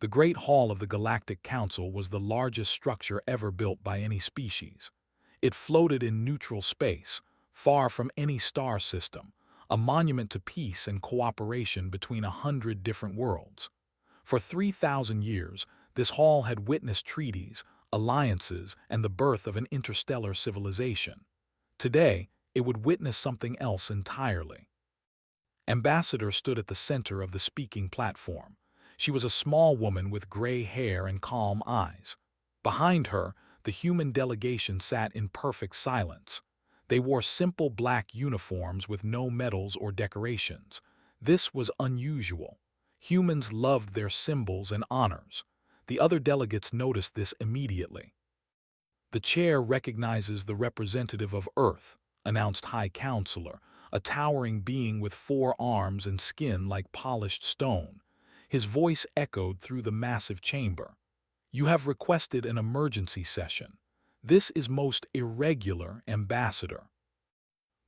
The Great Hall of the Galactic Council was the largest structure ever built by any species. It floated in neutral space, far from any star system, a monument to peace and cooperation between 100 different worlds. For 3,000 years, this hall had witnessed treaties, alliances, and the birth of an interstellar civilization. Today, it would witness something else entirely. Ambassador stood at the center of the speaking platform. She was a small woman with gray hair and calm eyes. Behind her, the human delegation sat in perfect silence. They wore simple black uniforms with no medals or decorations. This was unusual. Humans loved their symbols and honors. The other delegates noticed this immediately. "The chair recognizes the representative of Earth," announced High Counselor, a towering being with 4 arms and skin like polished stone. His voice echoed through the massive chamber. "You have requested an emergency session. This is most irregular, Ambassador."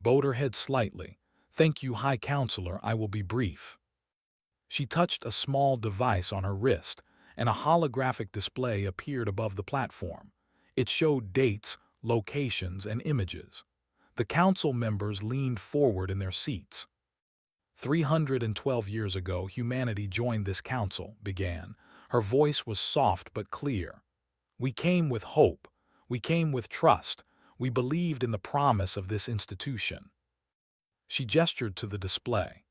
Bowed her head slightly. "Thank you, High Counselor, I will be brief." She touched a small device on her wrist, and a holographic display appeared above the platform. It showed dates, locations, and images. The council members leaned forward in their seats. 312 years ago, humanity joined this council, began. Her voice was soft but clear. "We came with hope. We came with trust. We believed in the promise of this institution." She gestured to the display.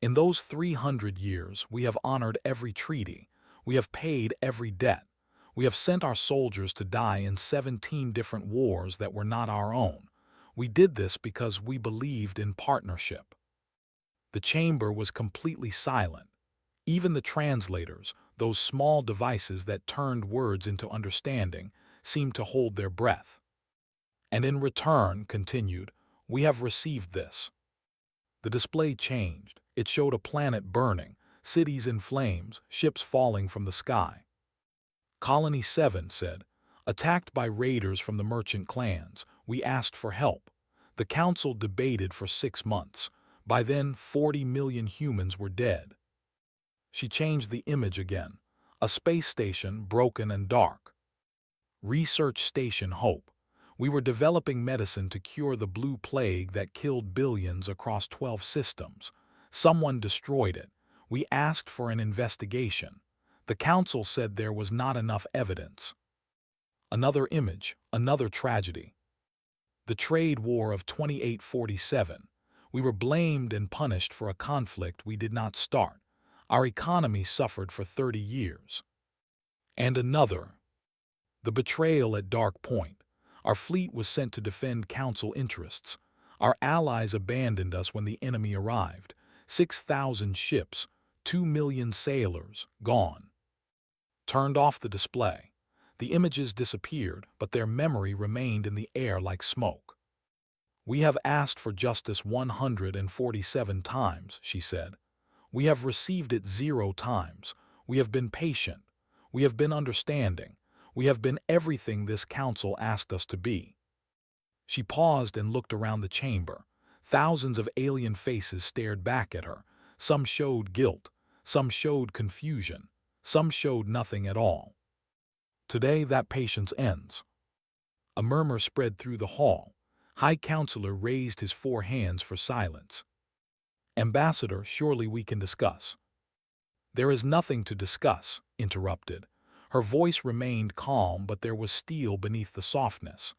"In those 300 years, we have honored every treaty. We have paid every debt. We have sent our soldiers to die in 17 different wars that were not our own. We did this because we believed in partnership." The chamber was completely silent. Even the translators, those small devices that turned words into understanding, seemed to hold their breath. "And in return," continued, "we have received this." The display changed. It showed a planet burning, cities in flames, ships falling from the sky. "Colony 7 said, attacked by raiders from the merchant clans. We asked for help. The council debated for 6 months. By then, 40 million humans were dead." She changed the image again. A space station, broken and dark. "Research Station Hope. We were developing medicine to cure the blue plague that killed billions across 12 systems. Someone destroyed it. We asked for an investigation. The council said there was not enough evidence." Another image, another tragedy. "The trade war of 2847. We were blamed and punished for a conflict we did not start. Our economy suffered for 30 years. And another. "The betrayal at Dark Point. Our fleet was sent to defend council interests. Our allies abandoned us when the enemy arrived. 6,000 ships, 2 million sailors, gone." Turned off the display. The images disappeared, but their memory remained in the air like smoke. "We have asked for justice 147 times, she said. "We have received it 0 times. We have been patient. We have been understanding. We have been everything this council asked us to be." She paused and looked around the chamber. Thousands of alien faces stared back at her. Some showed guilt. Some showed confusion. Some showed nothing at all. Today that patience ends. A murmur spread through the hall. High Counselor raised his 4 hands for silence. "Ambassador, surely we can discuss." "There is nothing to discuss," interrupted. Her voice remained calm, but there was steel beneath the softness.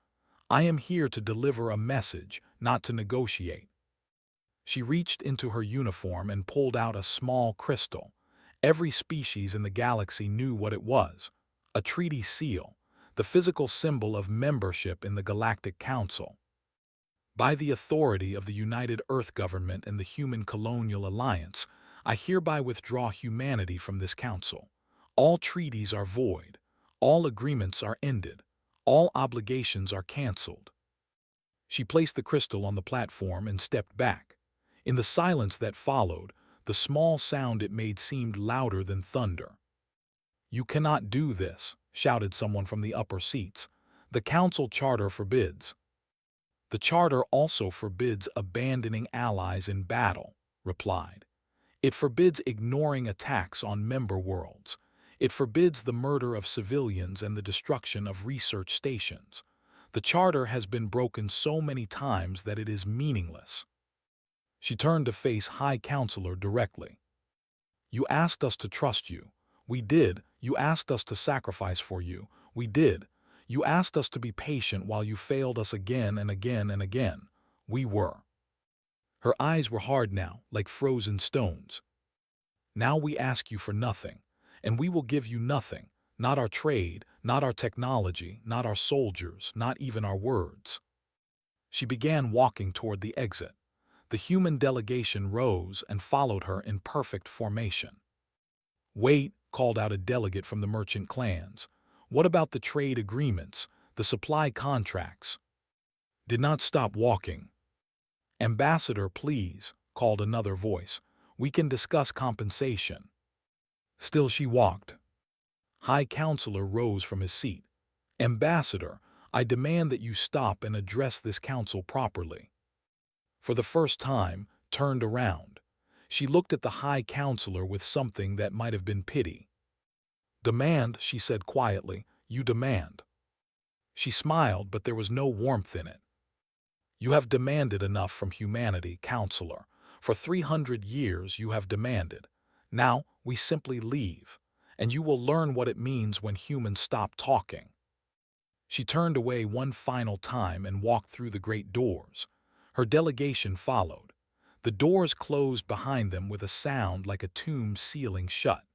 "I am here to deliver a message, not to negotiate." She reached into her uniform and pulled out a small crystal. Every species in the galaxy knew what it was. A treaty seal, the physical symbol of membership in the Galactic Council. "By the authority of the United Earth Government and the Human Colonial Alliance, I hereby withdraw humanity from this council. All treaties are void. All agreements are ended. All obligations are canceled." She placed the crystal on the platform and stepped back. In the silence that followed, the small sound it made seemed louder than thunder. "You cannot do this," shouted someone from the upper seats. "The council charter forbids." "The charter also forbids abandoning allies in battle," replied. "It forbids ignoring attacks on member worlds. It forbids the murder of civilians and the destruction of research stations. The charter has been broken so many times that it is meaningless." She turned to face High Counselor directly. "You asked us to trust you. We did. You asked us to sacrifice for you. We did. You asked us to be patient while you failed us again and again and again. We were." Her eyes were hard now, like frozen stones. "Now we ask you for nothing, and we will give you nothing, not our trade, not our technology, not our soldiers, not even our words." She began walking toward the exit. The human delegation rose and followed her in perfect formation. "Wait," called out a delegate from the merchant clans. "What about the trade agreements, the supply contracts?" Did not stop walking. "Ambassador, please," called another voice. "We can discuss compensation." Still she walked. High Counselor rose from his seat. "Ambassador, I demand that you stop and address this council properly." For the first time, turned around. She looked at the High Counselor with something that might have been pity. "Demand," she said quietly. "You demand." She smiled, but there was no warmth in it. "You have demanded enough from humanity, Counselor. For 300 years you have demanded. Now we simply leave, and you will learn what it means when humans stop talking." She turned away one final time and walked through the great doors. Her delegation followed. The doors closed behind them with a sound like a tomb sealing shut.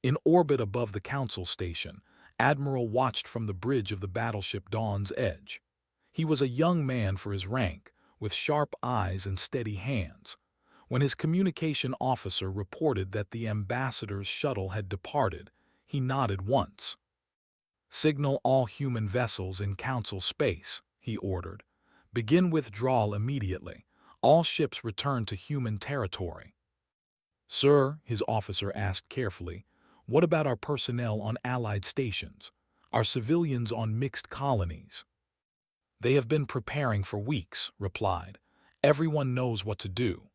In orbit above the council station, Admiral watched from the bridge of the battleship Dawn's Edge. He was a young man for his rank, with sharp eyes and steady hands. When his communication officer reported that the ambassador's shuttle had departed, he nodded once. "Signal all human vessels in council space," he ordered. "Begin withdrawal immediately. All ships return to human territory." "Sir," his officer asked carefully, "what about our personnel on Allied stations? Our civilians on mixed colonies?" "They have been preparing for weeks," replied. "Everyone knows what to do."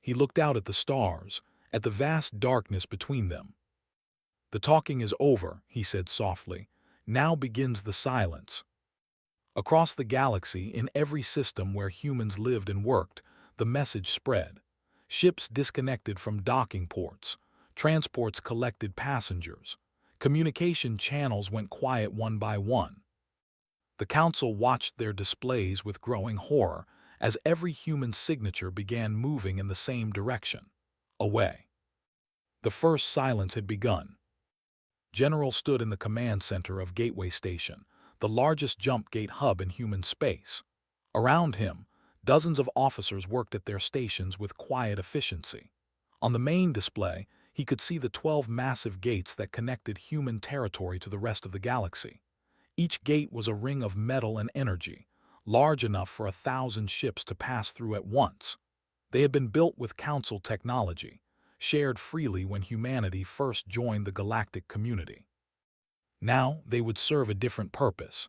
He looked out at the stars, at the vast darkness between them. "The talking is over," he said softly. "Now begins the silence." Across the galaxy, in every system where humans lived and worked, the message spread. Ships disconnected from docking ports. Transports collected passengers. Communication channels went quiet one by one. The council watched their displays with growing horror as every human signature began moving in the same direction. Away. The first silence had begun. General stood in the command center of Gateway Station, the largest jump gate hub in human space. Around him, dozens of officers worked at their stations with quiet efficiency. On the main display, he could see the 12 massive gates that connected human territory to the rest of the galaxy. Each gate was a ring of metal and energy, large enough for 1,000 ships to pass through at once. They had been built with Council technology, shared freely when humanity first joined the galactic community. Now they would serve a different purpose.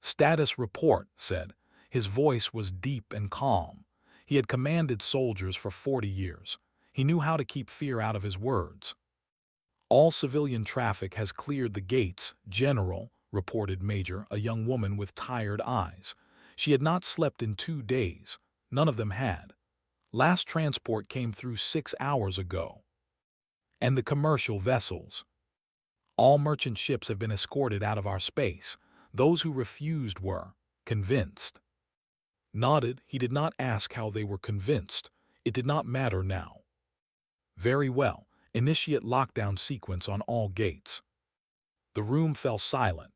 "Status report," said. His voice was deep and calm. He had commanded soldiers for 40 years. He knew how to keep fear out of his words. "All civilian traffic has cleared the gates, General," reported Major, a young woman with tired eyes. She had not slept in 2 days. None of them had. "Last transport came through 6 hours ago." "And the commercial vessels?" "All merchant ships have been escorted out of our space. Those who refused were convinced." Nodded. He did not ask how they were convinced. It did not matter now. "Very well. Initiate lockdown sequence on all gates." The room fell silent.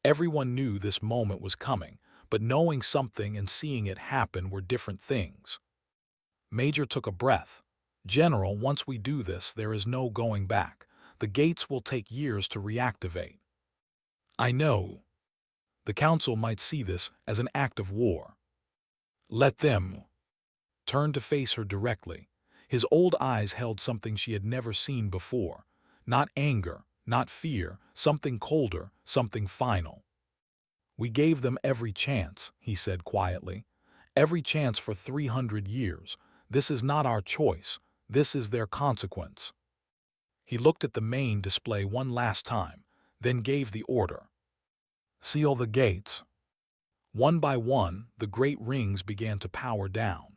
Everyone knew this moment was coming, but knowing something and seeing it happen were different things. Major took a breath. "General, once we do this, there is no going back. The gates will take years to reactivate." "I know. The Council might see this as an act of war." "Let them." Turned to face her directly. His old eyes held something she had never seen before. Not anger, not fear, something colder, something final. "We gave them every chance," he said quietly. "Every chance for 300 years. This is not our choice. This is their consequence." He looked at the main display one last time, then gave the order. Seal the gates. One by one, the great rings began to power down.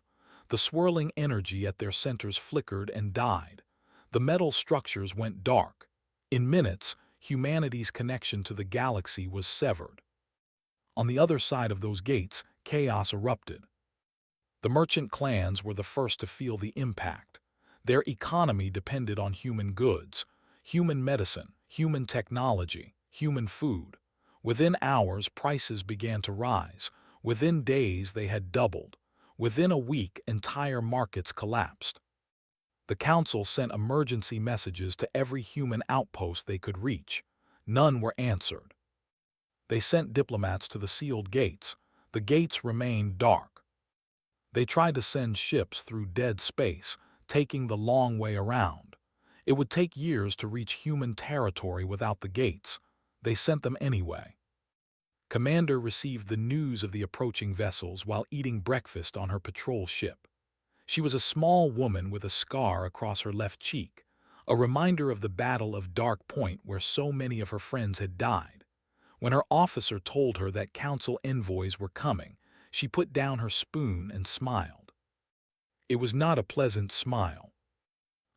The swirling energy at their centers flickered and died. The metal structures went dark. In minutes, humanity's connection to the galaxy was severed. On the other side of those gates, chaos erupted. The merchant clans were the first to feel the impact. Their economy depended on human goods, human medicine, human technology, human food. Within hours, prices began to rise. Within days, they had doubled. Within a week, entire markets collapsed. The council sent emergency messages to every human outpost they could reach. None were answered. They sent diplomats to the sealed gates. The gates remained dark. They tried to send ships through dead space, taking the long way around. It would take years to reach human territory without the gates. They sent them anyway. Commander received the news of the approaching vessels while eating breakfast on her patrol ship. She was a small woman with a scar across her left cheek, a reminder of the Battle of Dark Point where so many of her friends had died. When her officer told her that council envoys were coming, she put down her spoon and smiled. It was not a pleasant smile.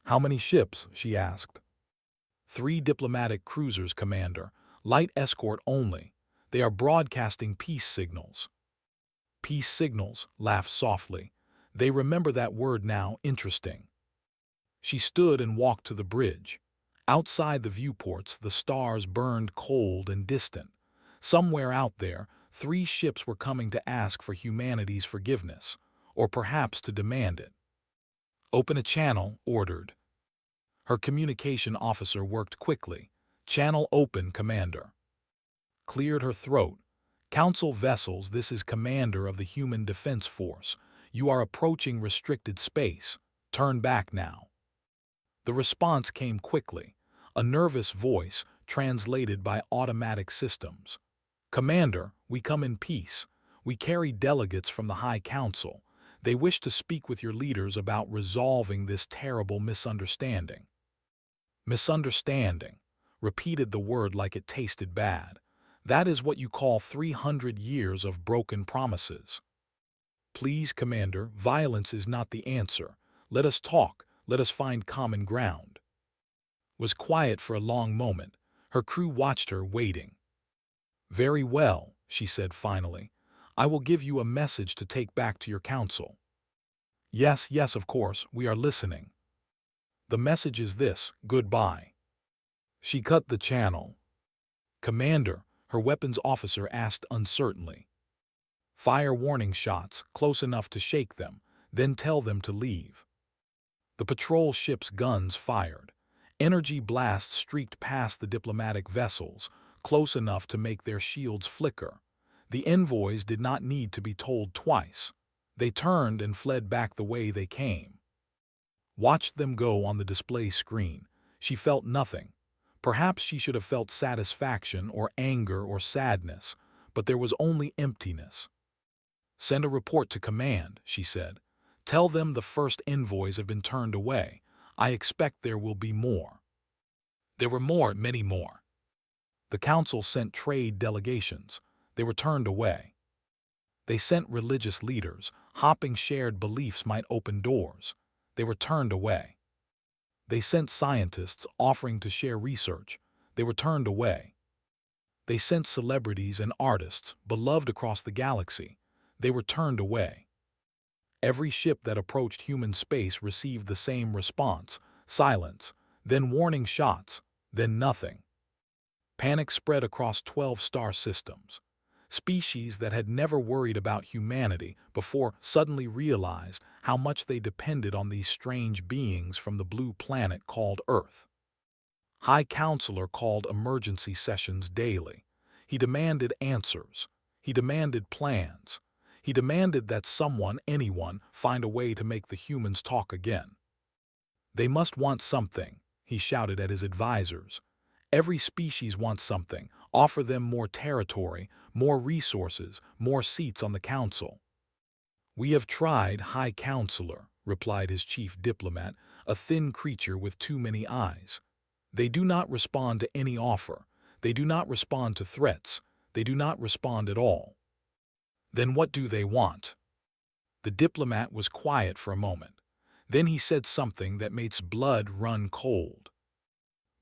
"How many ships?" she asked. "3 diplomatic cruisers, Commander. Light escort only. They are broadcasting peace signals." "Peace signals," laughed softly. "They remember that word now. Interesting." She stood and walked to the bridge. Outside the viewports, the stars burned cold and distant. Somewhere out there, 3 ships were coming to ask for humanity's forgiveness, or perhaps to demand it. "Open a channel," ordered. Her communication officer worked quickly. "Channel open, Commander." Cleared her throat. "Council vessels, this is Commander of the Human Defense Force. You are approaching restricted space. Turn back now." The response came quickly, a nervous voice translated by automatic systems. "Commander, we come in peace. We carry delegates from the High Council. They wish to speak with your leaders about resolving this terrible misunderstanding." Misunderstanding. Repeated the word like it tasted bad. That is what you call 300 years of broken promises. "Please, Commander, violence is not the answer. Let us talk. Let us find common ground." Was quiet for a long moment. Her crew watched her, waiting. "Very well," she said finally. "I will give you a message to take back to your council." "Yes, yes, of course, we are listening." "The message is this: goodbye." She cut the channel. "Commander," her weapons officer asked uncertainly. "Fire warning shots, close enough to shake them, then tell them to leave." The patrol ship's guns fired. Energy blasts streaked past the diplomatic vessels, close enough to make their shields flicker. The envoys did not need to be told twice. They turned and fled back the way they came. Watched them go on the display screen. She felt nothing. Perhaps she should have felt satisfaction or anger or sadness, but there was only emptiness. "Send a report to command," she said. "Tell them the first envoys have been turned away. I expect there will be more." There were more, many more. The council sent trade delegations. They were turned away. They sent religious leaders, hoping shared beliefs might open doors. They were turned away. They sent scientists offering to share research. They were turned away. They sent celebrities and artists, beloved across the galaxy. They were turned away. Every ship that approached human space received the same response: silence, then warning shots, then nothing. Panic spread across 12 star systems. Species that had never worried about humanity before suddenly realized how much they depended on these strange beings from the blue planet called Earth. High Counselor called emergency sessions daily. He demanded answers. He demanded plans. He demanded that someone, anyone, find a way to make the humans talk again. "They must want something," he shouted at his advisors. "Every species wants something. Offer them more territory, more resources, more seats on the council." "We have tried, High Counselor," replied his chief diplomat, a thin creature with too many eyes. They do not respond to any offer. They do not respond to threats. They do not respond at all. Then what do they want? The diplomat was quiet for a moment. Then he said something that makes blood run cold.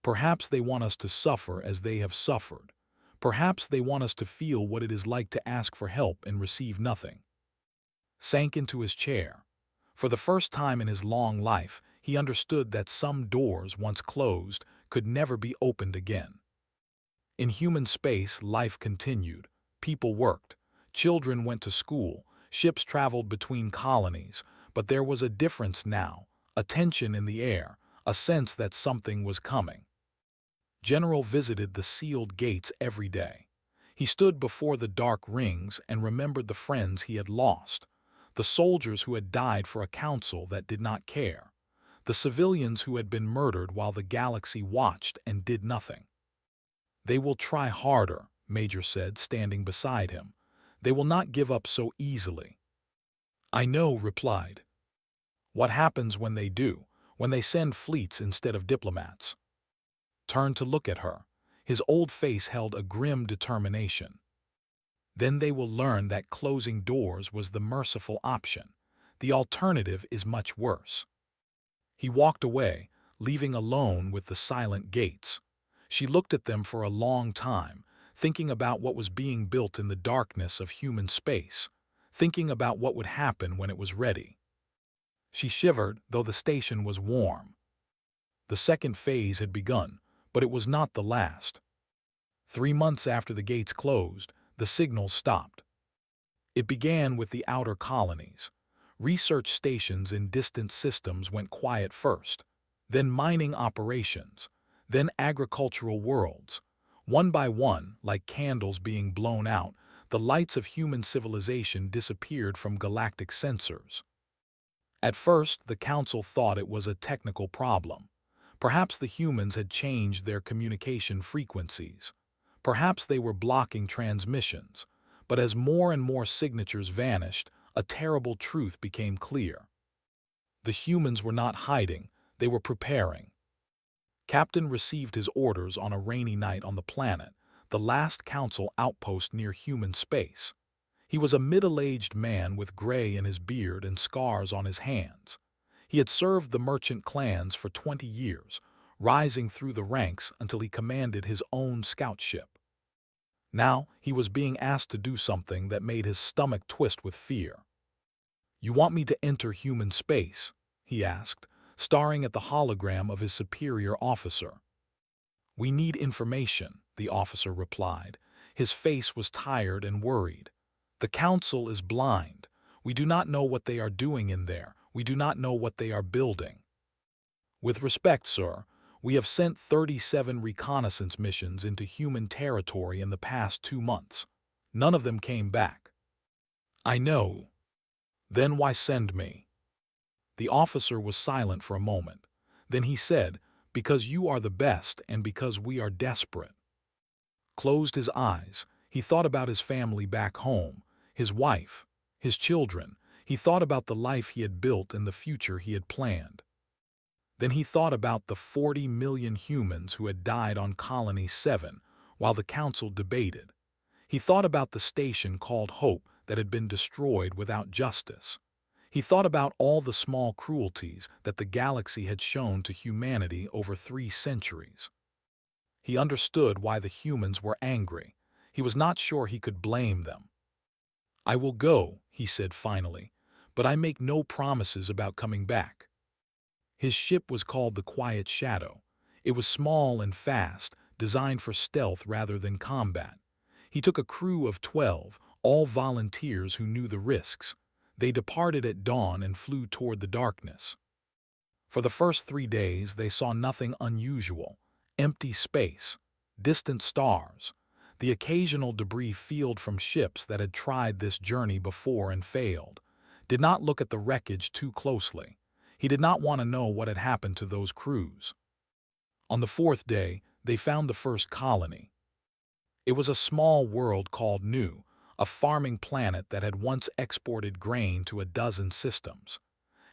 Perhaps they want us to suffer as they have suffered. Perhaps they want us to feel what it is like to ask for help and receive nothing. Sank into his chair. For the first time in his long life, he understood that some doors, once closed, could never be opened again. In human space, life continued. People worked. Children went to school. Ships traveled between colonies. But there was a difference now, a tension in the air, a sense that something was coming. General visited the sealed gates every day. He stood before the dark rings and remembered the friends he had lost, the soldiers who had died for a council that did not care, the civilians who had been murdered while the galaxy watched and did nothing. "They will try harder," Major said, standing beside him. "They will not give up so easily." "I know," replied. "What happens when they do, when they send fleets instead of diplomats?" Turned to look at her. His old face held a grim determination. "Then they will learn that closing doors was the merciful option. The alternative is much worse." He walked away, leaving alone with the silent gates. She looked at them for a long time, thinking about what was being built in the darkness of human space, thinking about what would happen when it was ready. She shivered, though the station was warm. The second phase had begun, but it was not the last. 3 months after the gates closed, the signals stopped. It began with the outer colonies. Research stations in distant systems went quiet first, then mining operations, then agricultural worlds. One by one, like candles being blown out, the lights of human civilization disappeared from galactic sensors. At first, the Council thought it was a technical problem. Perhaps the humans had changed their communication frequencies. Perhaps they were blocking transmissions. But as more and more signatures vanished, a terrible truth became clear. The humans were not hiding, they were preparing. Captain received his orders on a rainy night on the planet, the last Council outpost near human space. He was a middle-aged man with gray in his beard and scars on his hands. He had served the merchant clans for 20 years, rising through the ranks until he commanded his own scout ship. Now he was being asked to do something that made his stomach twist with fear. "You want me to enter human space?" he asked, staring at the hologram of his superior officer. "We need information," the officer replied. His face was tired and worried. "The Council is blind. We do not know what they are doing in there. We do not know what they are building." "With respect, sir, we have sent 37 reconnaissance missions into human territory in the past 2 months. None of them came back." "I know. Then why send me?" The officer was silent for a moment. Then he said, "Because you are the best and because we are desperate." Closed his eyes. He thought about his family back home, his wife, his children. He thought about the life he had built and the future he had planned. Then he thought about the 40 million humans who had died on Colony 7 while the Council debated. He thought about the station called Hope that had been destroyed without justice. He thought about all the small cruelties that the galaxy had shown to humanity over 3 centuries. He understood why the humans were angry. He was not sure he could blame them. "I will go," he said finally, "but I make no promises about coming back." His ship was called the Quiet Shadow. It was small and fast, designed for stealth rather than combat. He took a crew of 12, all volunteers who knew the risks. They departed at dawn and flew toward the darkness. For the first 3 days, they saw nothing unusual. Empty space, distant stars, the occasional debris field from ships that had tried this journey before and failed. Did not look at the wreckage too closely. He did not want to know what had happened to those crews. On the 4th day, they found the first colony. It was a small world called Nu, a farming planet that had once exported grain to a dozen systems.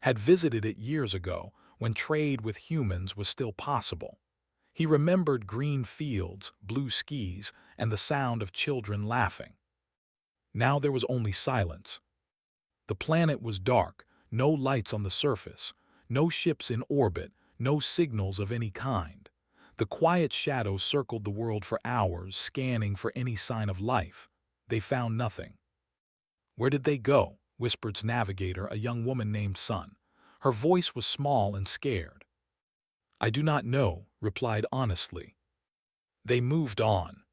Had visited it years ago when trade with humans was still possible. He remembered green fields, blue skies, and the sound of children laughing. Now there was only silence. The planet was dark, no lights on the surface, no ships in orbit, no signals of any kind. The quiet shadows circled the world for hours, scanning for any sign of life. They found nothing. "Where did they go?" whispered navigator, a young woman named Sun. Her voice was small and scared. "I do not know," replied honestly. They moved on.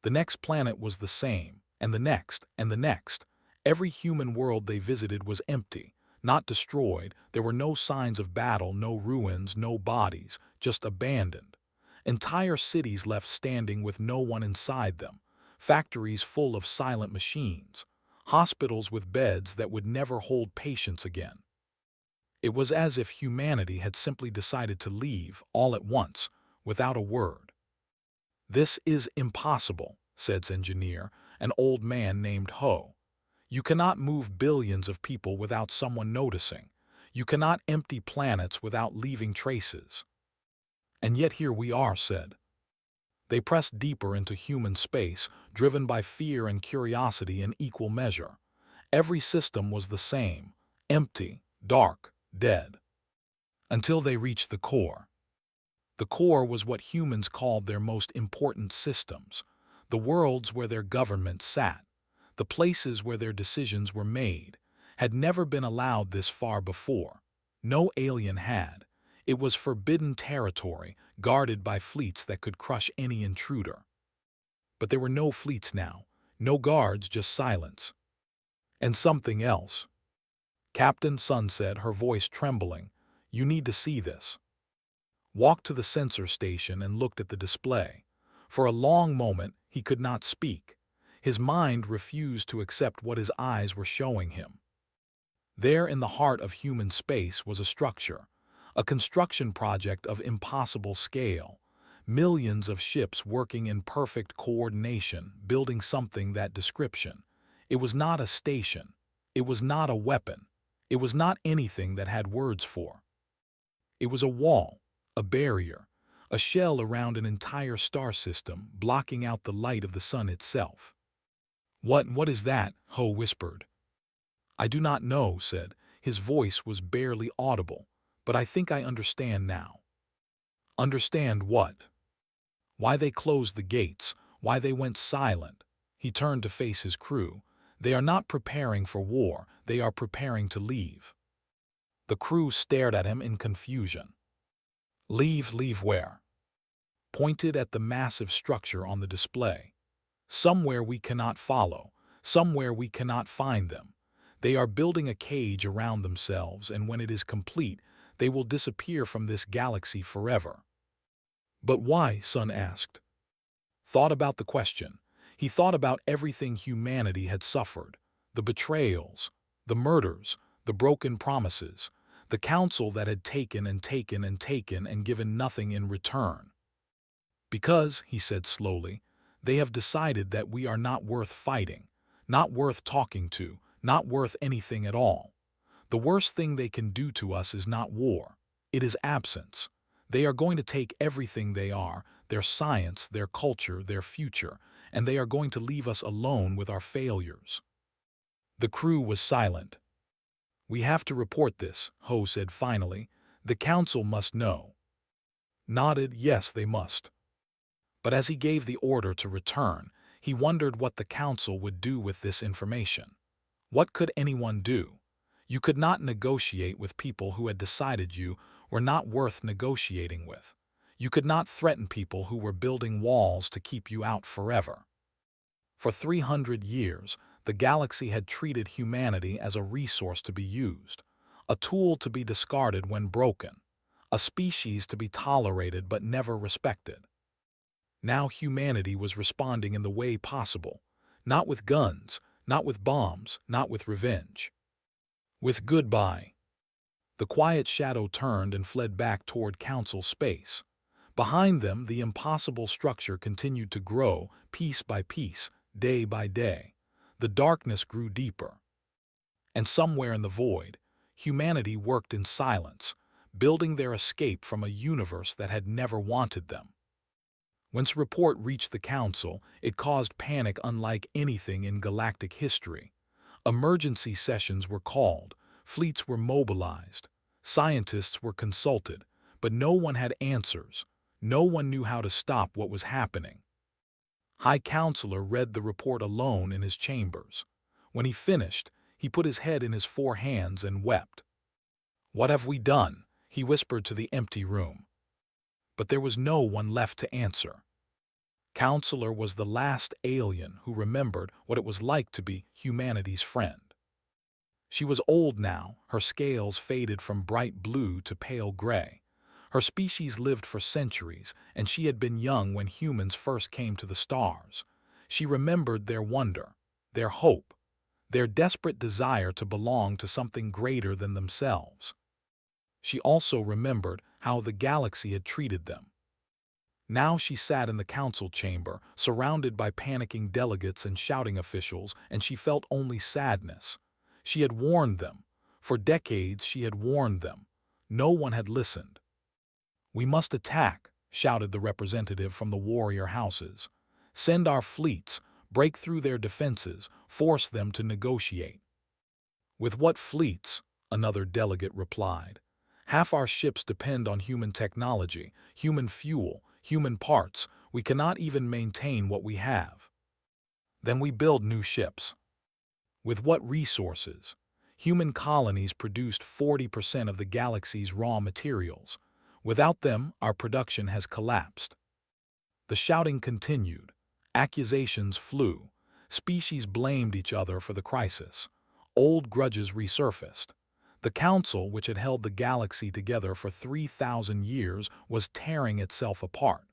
The next planet was the same, and the next, and the next. Every human world they visited was empty, not destroyed. There were no signs of battle, no ruins, no bodies, just abandoned. Entire cities left standing with no one inside them, factories full of silent machines, hospitals with beds that would never hold patients again. It was as if humanity had simply decided to leave all at once, without a word. "This is impossible," said engineer, an old man named Ho. "You cannot move billions of people without someone noticing. You cannot empty planets without leaving traces." "And yet here we are," said. They pressed deeper into human space, driven by fear and curiosity in equal measure. Every system was the same, empty, dark, dead. Until they reached the core. The core was what humans called their most important systems, the worlds where their government sat, the places where their decisions were made. Had never been allowed this far before. No alien had. It was forbidden territory, guarded by fleets that could crush any intruder. But there were no fleets now, no guards, just silence. And something else. "Captain," Sun said, her voice trembling, "you need to see this." Walked to the sensor station and looked at the display. For a long moment, he could not speak. His mind refused to accept what his eyes were showing him. There in the heart of human space was a structure, a construction project of impossible scale. Millions of ships working in perfect coordination, building something that description. It was not a station. It was not a weapon. It was not anything that had words for. It was a wall, a barrier, a shell around an entire star system, blocking out the light of the sun itself. What is that?" Ho whispered. "I do not know," said. His voice was barely audible, "but I think I understand now." "Understand what?" "Why they closed the gates, why they went silent." He turned to face his crew. "They are not preparing for war, they are preparing to leave." The crew stared at him in confusion. Leave where?" Pointed at the massive structure on the display. "Somewhere we cannot follow, somewhere we cannot find them. They are building a cage around themselves, and when it is complete, they will disappear from this galaxy forever." "But why?" Sun asked. Thought about the question. He thought about everything humanity had suffered, the betrayals, the murders, the broken promises, the council that had taken and taken and taken and given nothing in return. "Because," he said slowly, "they have decided that we are not worth fighting, not worth talking to, not worth anything at all. The worst thing they can do to us is not war. It is absence. They are going to take everything they are, their science, their culture, their future, and they are going to leave us alone with our failures." The crew was silent. "We have to report this," Ho said finally. "The council must know." Nodded, yes, they must. But as he gave the order to return, he wondered what the council would do with this information. What could anyone do? You could not negotiate with people who had decided you were not worth negotiating with. You could not threaten people who were building walls to keep you out forever. For 300 years, the galaxy had treated humanity as a resource to be used, a tool to be discarded when broken, a species to be tolerated but never respected. Now humanity was responding in the way possible, not with guns, not with bombs, not with revenge. With goodbye. The quiet shadow turned and fled back toward council space. Behind them, the impossible structure continued to grow, piece by piece, day by day. The darkness grew deeper. And somewhere in the void, humanity worked in silence, building their escape from a universe that had never wanted them. Once the report reached the Council, it caused panic unlike anything in galactic history. Emergency sessions were called, fleets were mobilized, scientists were consulted, but no one had answers. No one knew how to stop what was happening. High Counselor read the report alone in his chambers. When he finished, he put his head in his 4 hands and wept. "What have we done?" he whispered to the empty room. But there was no one left to answer. Counselor was the last alien who remembered what it was like to be humanity's friend. She was old now, her scales faded from bright blue to pale gray. Her species lived for centuries, and she had been young when humans first came to the stars. She remembered their wonder, their hope, their desperate desire to belong to something greater than themselves. She also remembered how the galaxy had treated them. Now she sat in the council chamber, surrounded by panicking delegates and shouting officials, and she felt only sadness. She had warned them. For decades she had warned them. No one had listened. "We must attack," shouted the representative from the warrior houses. "Send our fleets, break through their defenses, force them to negotiate." "With what fleets?" another delegate replied. "Half our ships depend on human technology, human fuel, human parts. We cannot even maintain what we have." "Then we build new ships." "With what resources?" Human colonies produced 40% of the galaxy's raw materials. Without them, our production has collapsed. The shouting continued. Accusations flew. Species blamed each other for the crisis. Old grudges resurfaced. The Council, which had held the galaxy together for 3,000 years, was tearing itself apart.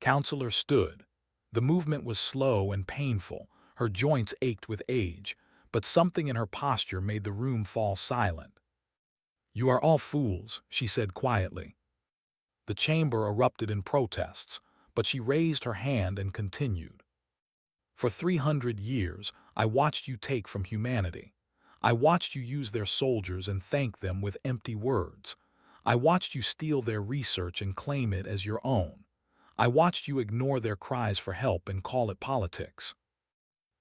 Counselor stood. The movement was slow and painful. Her joints ached with age, but something in her posture made the room fall silent. "You are all fools," she said quietly. The chamber erupted in protests, but she raised her hand and continued. "For 300 years, I watched you take from humanity. I watched you use their soldiers and thank them with empty words. I watched you steal their research and claim it as your own. I watched you ignore their cries for help and call it politics."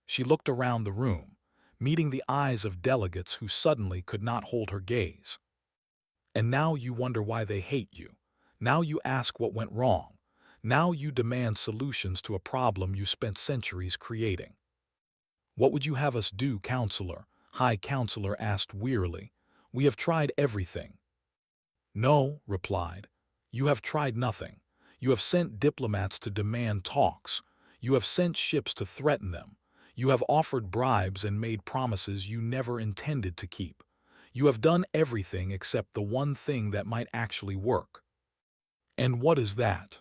She looked around the room, meeting the eyes of delegates who suddenly could not hold her gaze. "And now you wonder why they hate you. Now you ask what went wrong. Now you demand solutions to a problem you spent centuries creating." "What would you have us do, Counselor?" High Counselor asked wearily. "We have tried everything." "No," replied. "You have tried nothing. You have sent diplomats to demand talks. You have sent ships to threaten them. You have offered bribes and made promises you never intended to keep. You have done everything except the one thing that might actually work." "And what is that?"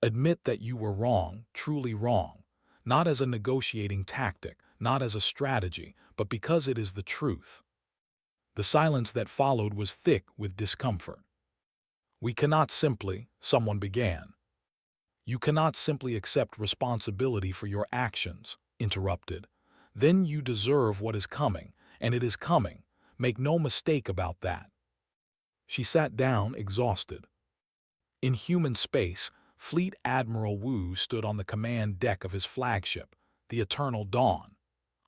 "Admit that you were wrong, truly wrong. Not as a negotiating tactic, not as a strategy, but because it is the truth." The silence that followed was thick with discomfort. "We cannot simply," someone began. "You cannot simply accept responsibility for your actions," interrupted. "Then you deserve what is coming, and it is coming. Make no mistake about that." She sat down, exhausted. In human space, Fleet Admiral Wu stood on the command deck of his flagship, the Eternal Dawn.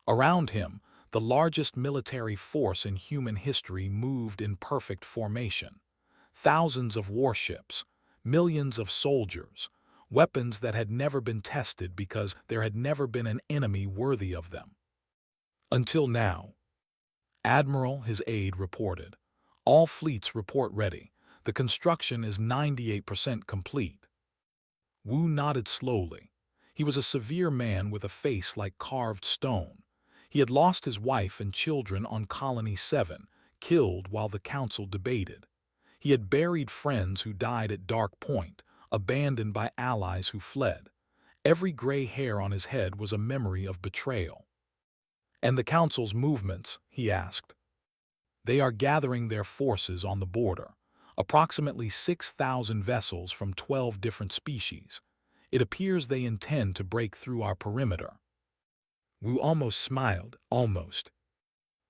Around him, the largest military force in human history moved in perfect formation. Thousands of warships, millions of soldiers, weapons that had never been tested because there had never been an enemy worthy of them. Until now. "Admiral," his aide reported. "All fleets report ready. The construction is 98% complete." Wu nodded slowly. He was a severe man with a face like carved stone. He had lost his wife and children on Colony 7, killed while the council debated. He had buried friends who died at Dark Point, abandoned by allies who fled. Every gray hair on his head was a memory of betrayal. "And the council's movements?" he asked. "They are gathering their forces on the border. Approximately 6,000 vessels from 12 different species. It appears they intend to break through our perimeter." Wu almost smiled, almost.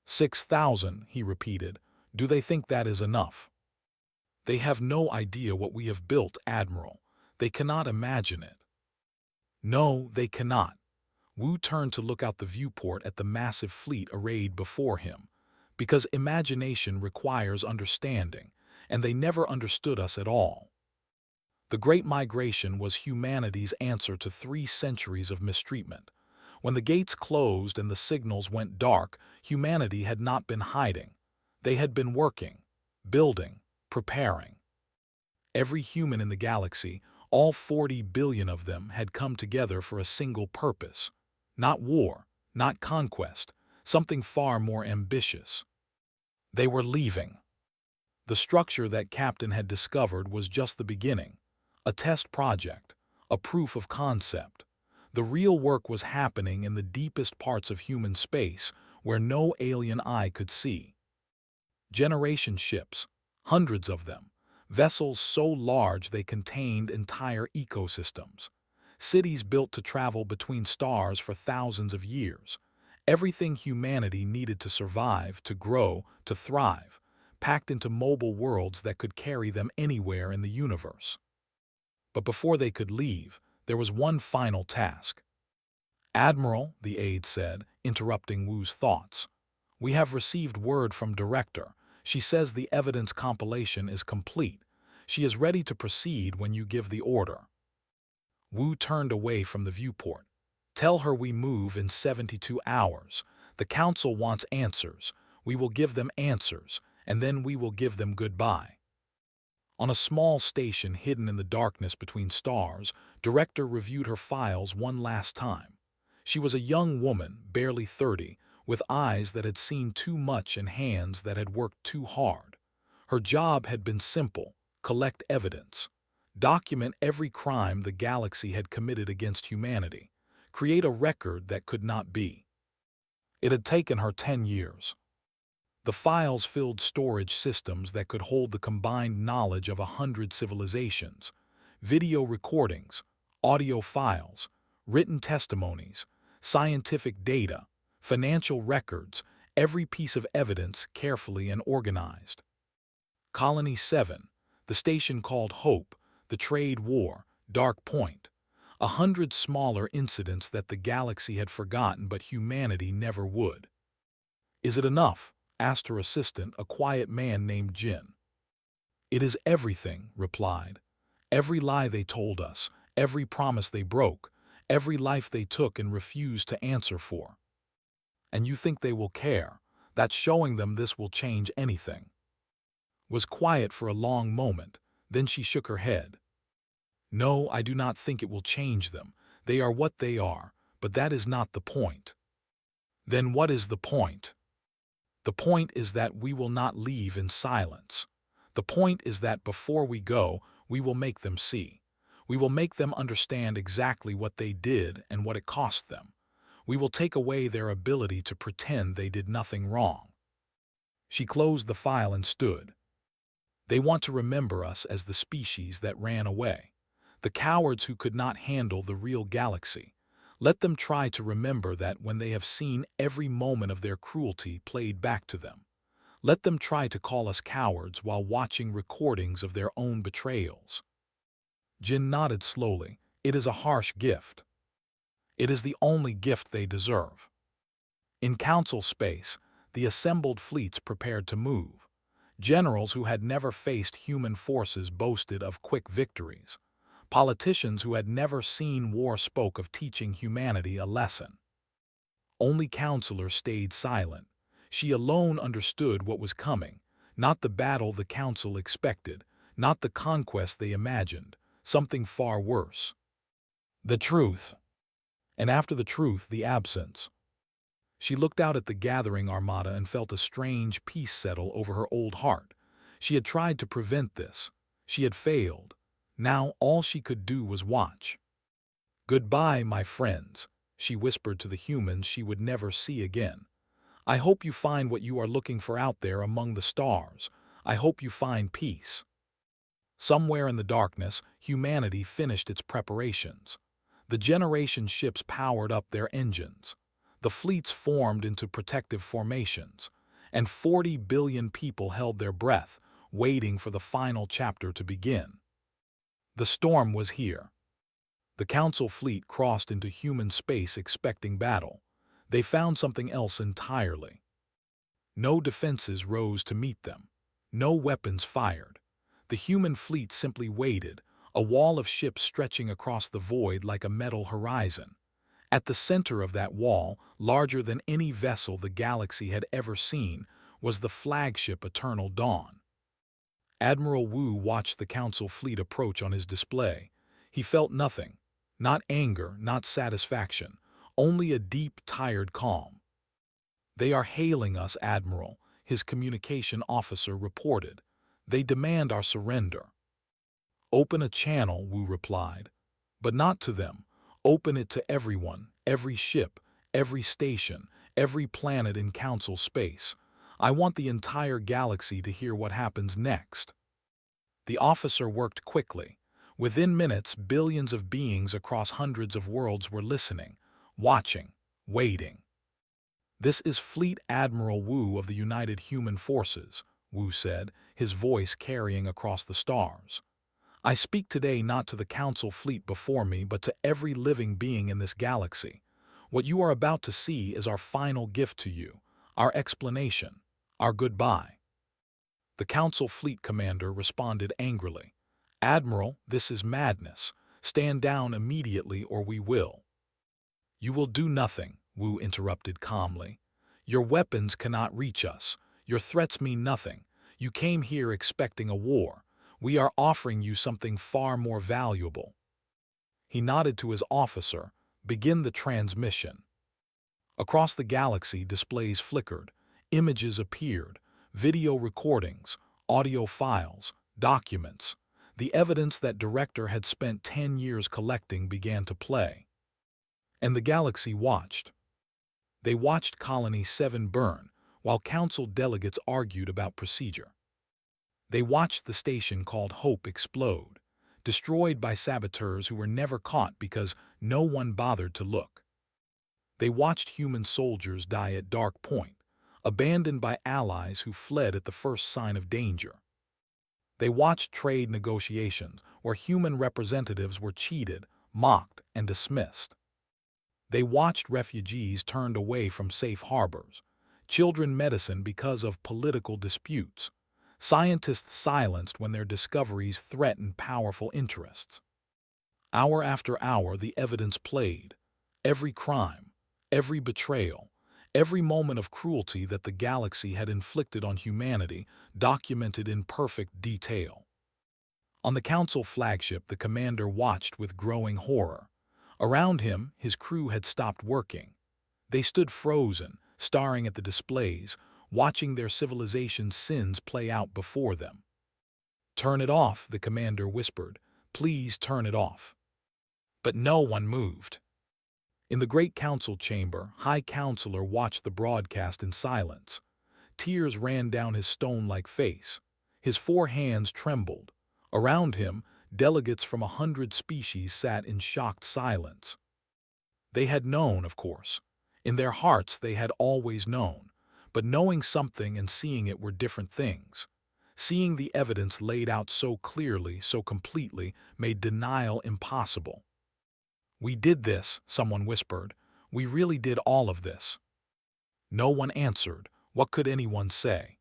6,000, he repeated. "Do they think that is enough?" They have no idea what we have built, Admiral. They cannot imagine it. No, they cannot. Wu turned to look out the viewport at the massive fleet arrayed before him, because imagination requires understanding, and they never understood us at all. The Great Migration was humanity's answer to 3 centuries of mistreatment. When the gates closed and the signals went dark, humanity had not been hiding. They had been working, building, preparing. Every human in the galaxy, all 40 billion of them, had come together for a single purpose. Not war, not conquest, something far more ambitious. They were leaving. The structure that Captain had discovered was just the beginning. A test project, a proof of concept. The real work was happening in the deepest parts of human space, where no alien eye could see. Generation ships, hundreds of them, vessels so large they contained entire ecosystems. Cities built to travel between stars for thousands of years. Everything humanity needed to survive, to grow, to thrive, packed into mobile worlds that could carry them anywhere in the universe. But before they could leave, there was one final task. "Admiral," the aide said, interrupting Wu's thoughts, "we have received word from Director. She says the evidence compilation is complete. She is ready to proceed when you give the order." Wu turned away from the viewport. "Tell her we move in 72 hours. The Council wants answers. We will give them answers, and then we will give them goodbye." On a small station hidden in the darkness between stars, Director reviewed her files one last time. She was a young woman, barely 30, with eyes that had seen too much and hands that had worked too hard. Her job had been simple: collect evidence. Document every crime the galaxy had committed against humanity. Create a record that could not be. It had taken her 10 years. The files filled storage systems that could hold the combined knowledge of 100 civilizations, video recordings, audio files, written testimonies, scientific data, financial records, every piece of evidence carefully and organized. Colony 7, the station called Hope, the trade war, Dark Point, 100 smaller incidents that the galaxy had forgotten but humanity never would. "Is it enough?" asked her assistant, a quiet man named Jin. "It is everything," replied. "Every lie they told us, every promise they broke, every life they took and refused to answer for. And you think they will care? That showing them this will change anything?" Was quiet for a long moment, then she shook her head. "No, I do not think it will change them. They are what they are, but that is not the point." "Then what is the point?" "The point is that we will not leave in silence. The point is that before we go, we will make them see. We will make them understand exactly what they did and what it cost them. We will take away their ability to pretend they did nothing wrong." She closed the file and stood. "They want to remember us as the species that ran away, the cowards who could not handle the real galaxy. Let them try to remember that when they have seen every moment of their cruelty played back to them. Let them try to call us cowards while watching recordings of their own betrayals." Jin nodded slowly. "It is a harsh gift. It is the only gift they deserve." In council space, the assembled fleets prepared to move. Generals who had never faced human forces boasted of quick victories. Politicians who had never seen war spoke of teaching humanity a lesson. Only Counselor stayed silent. She alone understood what was coming, not the battle the Council expected, not the conquest they imagined, something far worse. The truth. And after the truth, the absence. She looked out at the gathering armada and felt a strange peace settle over her old heart. She had tried to prevent this. She had failed. Now all she could do was watch. "Goodbye, my friends," she whispered to the humans she would never see again. "I hope you find what you are looking for out there among the stars. I hope you find peace." Somewhere in the darkness, humanity finished its preparations. The generation ships powered up their engines. The fleets formed into protective formations, and 40 billion people held their breath, waiting for the final chapter to begin. The storm was here. The Council fleet crossed into human space expecting battle. They found something else entirely. No defenses rose to meet them. No weapons fired. The human fleet simply waited, a wall of ships stretching across the void like a metal horizon. At the center of that wall, larger than any vessel the galaxy had ever seen, was the flagship Eternal Dawn. Admiral Wu watched the Council fleet approach on his display. He felt nothing. Not anger, not satisfaction, only a deep, tired calm. "They are hailing us, Admiral," his communication officer reported. "They demand our surrender." "Open a channel," Wu replied. "But not to them. Open it to everyone, every ship, every station, every planet in Council space. I want the entire galaxy to hear what happens next." The officer worked quickly. Within minutes, billions of beings across hundreds of worlds were listening, watching, waiting. "This is Fleet Admiral Wu of the United Human Forces," Wu said, his voice carrying across the stars. "I speak today not to the Council fleet before me, but to every living being in this galaxy. What you are about to see is our final gift to you, our explanation, our goodbye." The Council fleet commander responded angrily. "Admiral, this is madness. Stand down immediately or we will." "You will do nothing," Wu interrupted calmly. "Your weapons cannot reach us. Your threats mean nothing. You came here expecting a war. We are offering you something far more valuable." He nodded to his officer. "Begin the transmission." Across the galaxy, displays flickered. Images appeared. Video recordings, audio files, documents. The evidence that Director had spent 10 years collecting began to play. And the galaxy watched. They watched Colony 7 burn, while Council delegates argued about procedure. They watched the station called Hope explode, destroyed by saboteurs who were never caught because no one bothered to look. They watched human soldiers die at Dark Point, abandoned by allies who fled at the first sign of danger. They watched trade negotiations where human representatives were cheated, mocked, and dismissed. They watched refugees turned away from safe harbors, children medicine because of political disputes, scientists silenced when their discoveries threatened powerful interests. Hour after hour, the evidence played. Every crime, every betrayal, every moment of cruelty that the galaxy had inflicted on humanity, documented in perfect detail. On the Council flagship, the commander watched with growing horror. Around him, his crew had stopped working. They stood frozen, staring at the displays, watching their civilization's sins play out before them. "Turn it off," the commander whispered. "Please turn it off." But no one moved. In the Great Council chamber, High Counselor watched the broadcast in silence. Tears ran down his stone-like face. His 4 hands trembled. Around him, delegates from 100 species sat in shocked silence. They had known, of course. In their hearts they had always known. But knowing something and seeing it were different things. Seeing the evidence laid out so clearly, so completely, made denial impossible. "We did this," someone whispered. "We really did all of this." No one answered. What could anyone say?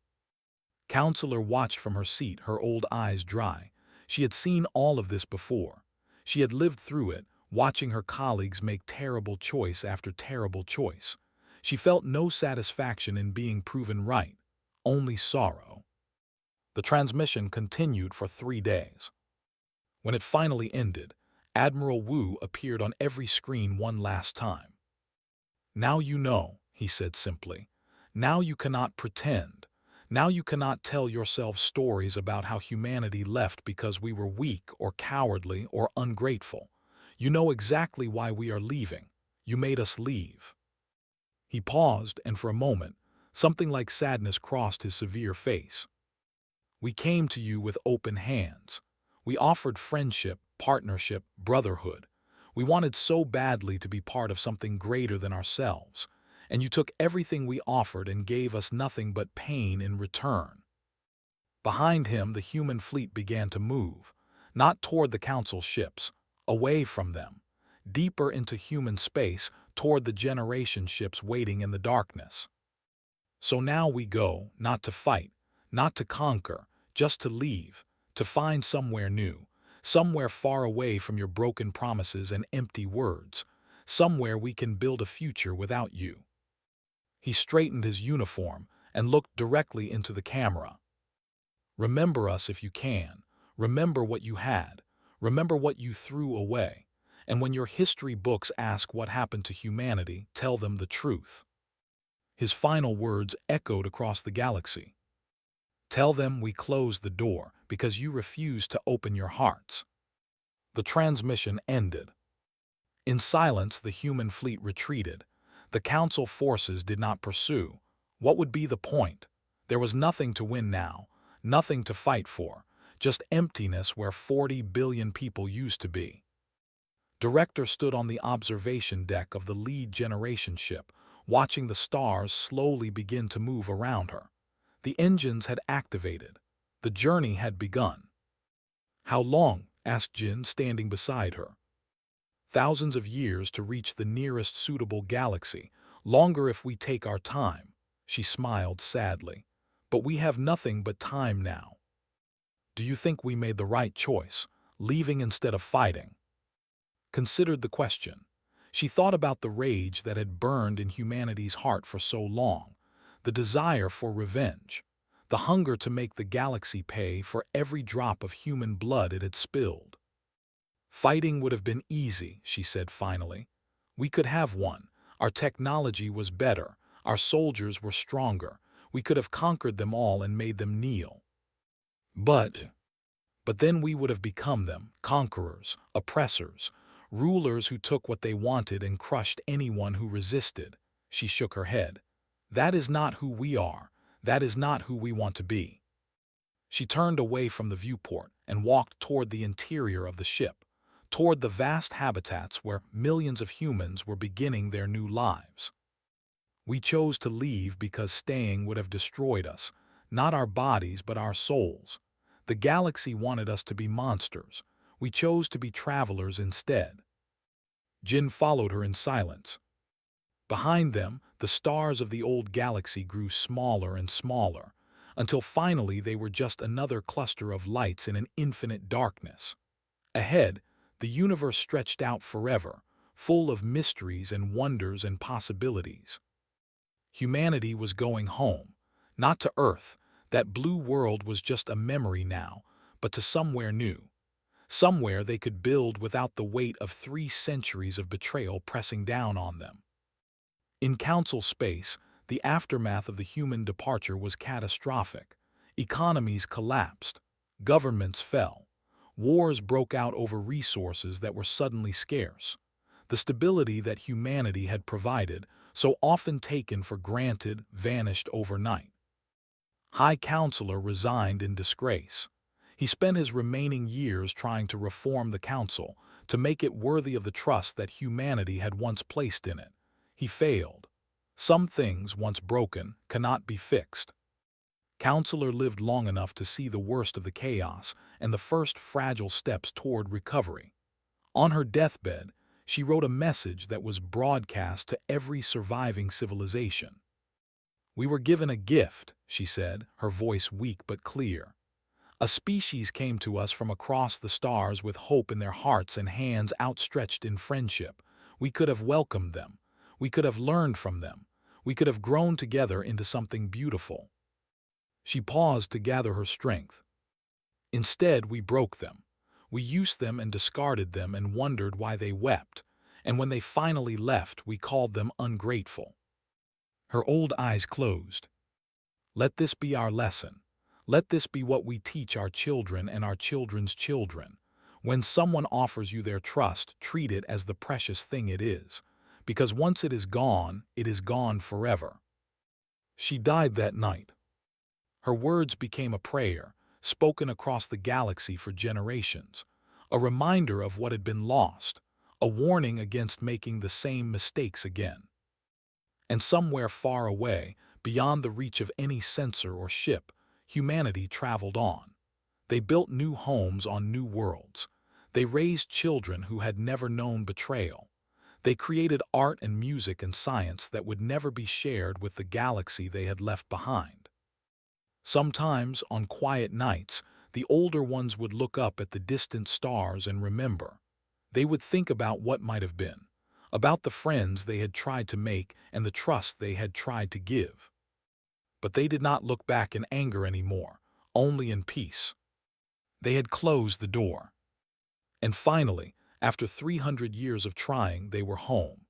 Counselor watched from her seat, her old eyes dry. She had seen all of this before. She had lived through it, watching her colleagues make terrible choice after terrible choice. She felt no satisfaction in being proven right, only sorrow. The transmission continued for 3 days. When it finally ended, Admiral Wu appeared on every screen one last time. "Now you know," he said simply. "Now you cannot pretend. Now you cannot tell yourself stories about how humanity left because we were weak or cowardly or ungrateful. You know exactly why we are leaving. You made us leave." He paused, and for a moment, something like sadness crossed his severe face. "We came to you with open hands. We offered friendship, partnership, brotherhood. We wanted so badly to be part of something greater than ourselves, and you took everything we offered and gave us nothing but pain in return." Behind him, the human fleet began to move, not toward the Council ships, away from them, deeper into human space, toward the generation ships waiting in the darkness. So now we go, not to fight, not to conquer, just to leave, to find somewhere new, somewhere far away from your broken promises and empty words, somewhere we can build a future without you. He straightened his uniform and looked directly into the camera. Remember us if you can. Remember what you had. Remember what you threw away. And when your history books ask what happened to humanity, tell them the truth. His final words echoed across the galaxy. Tell them we closed the door because you refused to open your hearts. The transmission ended. In silence, the human fleet retreated. The Council forces did not pursue. What would be the point? There was nothing to win now, nothing to fight for, just emptiness where 40 billion people used to be. Director stood on the observation deck of the lead generation ship, watching the stars slowly begin to move around her. The engines had activated. The journey had begun. How long? Asked Jin, standing beside her. Thousands of years to reach the nearest suitable galaxy, longer if we take our time. She smiled sadly. But we have nothing but time now. Do you think we made the right choice, leaving instead of fighting? Considered the question. She thought about the rage that had burned in humanity's heart for so long, the desire for revenge, the hunger to make the galaxy pay for every drop of human blood it had spilled. Fighting would have been easy, she said finally. We could have won. Our technology was better. Our soldiers were stronger. We could have conquered them all and made them kneel. But then we would have become them, conquerors, oppressors, rulers who took what they wanted and crushed anyone who resisted. She shook her head. That is not who we are. That is not who we want to be. She turned away from the viewport and walked toward the interior of the ship, toward the vast habitats where millions of humans were beginning their new lives. We chose to leave because staying would have destroyed us, not our bodies but our souls. The galaxy wanted us to be monsters. We chose to be travelers instead. Jin followed her in silence. Behind them, the stars of the old galaxy grew smaller and smaller, until finally they were just another cluster of lights in an infinite darkness. Ahead, the universe stretched out forever, full of mysteries and wonders and possibilities. Humanity was going home, not to Earth. That blue world was just a memory now, but to somewhere new. Somewhere they could build without the weight of 3 centuries of betrayal pressing down on them. In Council space, the aftermath of the human departure was catastrophic. Economies collapsed. Governments fell. Wars broke out over resources that were suddenly scarce. The stability that humanity had provided, so often taken for granted, vanished overnight. High Counselor resigned in disgrace. He spent his remaining years trying to reform the Council, to make it worthy of the trust that humanity had once placed in it. He failed. Some things, once broken, cannot be fixed. Counselor lived long enough to see the worst of the chaos and the first fragile steps toward recovery. On her deathbed, she wrote a message that was broadcast to every surviving civilization. We were given a gift, she said, her voice weak but clear. A species came to us from across the stars with hope in their hearts and hands outstretched in friendship. We could have welcomed them. We could have learned from them. We could have grown together into something beautiful. She paused to gather her strength. Instead, we broke them. We used them and discarded them and wondered why they wept. And when they finally left, we called them ungrateful. Her old eyes closed. Let this be our lesson. Let this be what we teach our children and our children's children. When someone offers you their trust, treat it as the precious thing it is. Because once it is gone forever. She died that night. Her words became a prayer, spoken across the galaxy for generations. A reminder of what had been lost. A warning against making the same mistakes again. And somewhere far away, beyond the reach of any sensor or ship, humanity traveled on. They built new homes on new worlds. They raised children who had never known betrayal. They created art and music and science that would never be shared with the galaxy they had left behind. Sometimes, on quiet nights, the older ones would look up at the distant stars and remember. They would think about what might have been, about the friends they had tried to make and the trust they had tried to give. But they did not look back in anger anymore, only in peace. They had closed the door. And finally, after 300 years of trying, they were home.